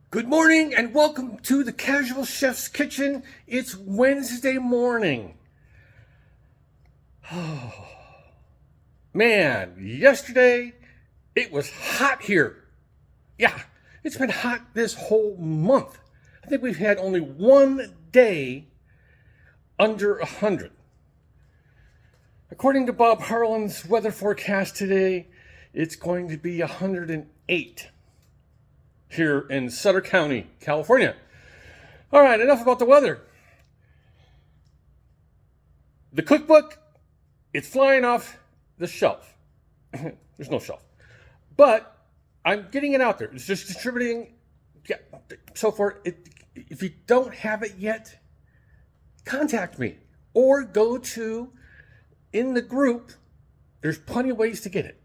Good morning and welcome to the Casual Chef's Kitchen. It's Wednesday morning. Oh, man, yesterday it was hot here. Yeah, it's been hot this whole month. I think we've had only one day under 100. According to Bob Harlan's weather forecast today, it's going to be 108. Here in Sutter County, California. All right, enough about the weather. The cookbook, it's flying off the shelf. There's no shelf. But I'm getting it out there. It's just distributing, so forth. If you don't have it yet, contact me. Or go to, in the group, there's plenty of ways to get it.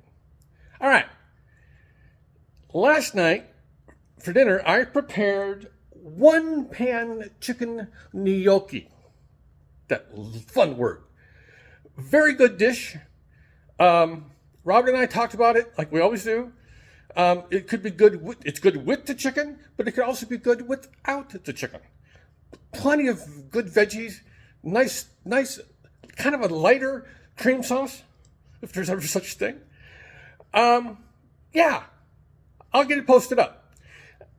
All right. Last night, for dinner, I prepared one-pan chicken gnocchi. That fun word. Very good dish. Robert and I talked about it like we always do. It could be good. It's good with the chicken, but it could also be good without the chicken. Plenty of good veggies. Nice, kind of a lighter cream sauce, if there's ever such a thing. Yeah, I'll get it posted up.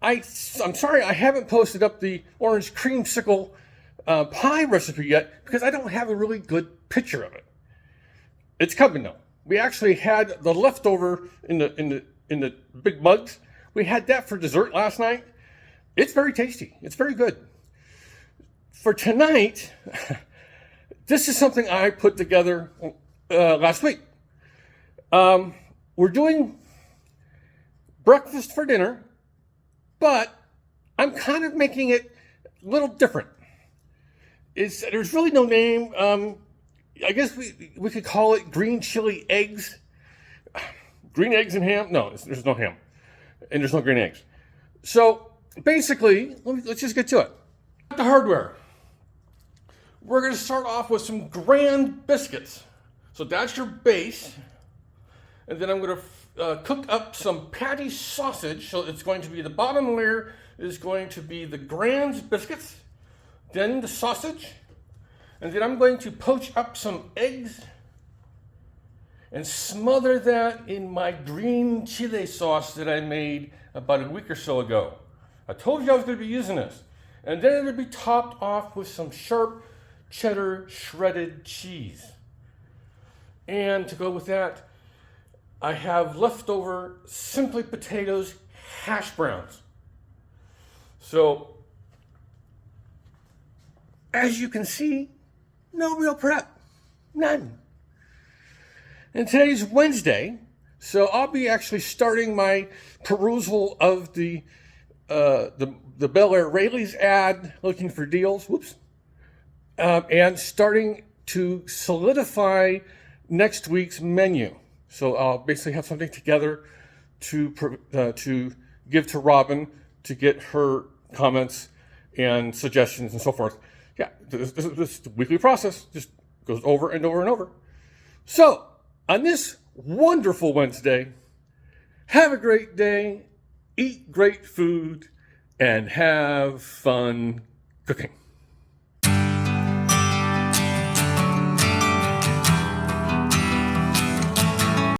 I'm sorry I haven't posted up the orange creamsicle pie recipe yet because I don't have a really good picture of it. It's coming though. We actually had the leftover in the big mugs. We had that for dessert last night. It's very tasty. It's very good. For tonight, this is something I put together last week. We're doing breakfast for dinner. But I'm kind of making it a little different. There's really no name. I guess we could call it green chili eggs. Green eggs and ham? No, there's no ham. And there's no green eggs. So basically, let's just get to it. The hardware. We're going to start off with some grand biscuits. So that's your base. And then I'm going to cook up some patty sausage. So it's going to be the bottom layer is going to be the grand biscuits, then the sausage, and then I'm going to poach up some eggs and smother that in my green chili sauce that I made about a week or so ago. I told you I was going to be using this. And then it'll be topped off with some sharp cheddar shredded cheese. And to go with that, I have leftover Simply Potatoes hash browns. So, as you can see, no real prep. None. And today's Wednesday, so I'll be actually starting my perusal of the Bel Air Rayleigh's ad, looking for deals. Whoops. And starting to solidify next week's menu. So I'll basically have something together to give to Robin to get her comments and suggestions and so forth. Yeah, this weekly process just goes over and over and over. So on this wonderful Wednesday, have a great day, eat great food, and have fun cooking.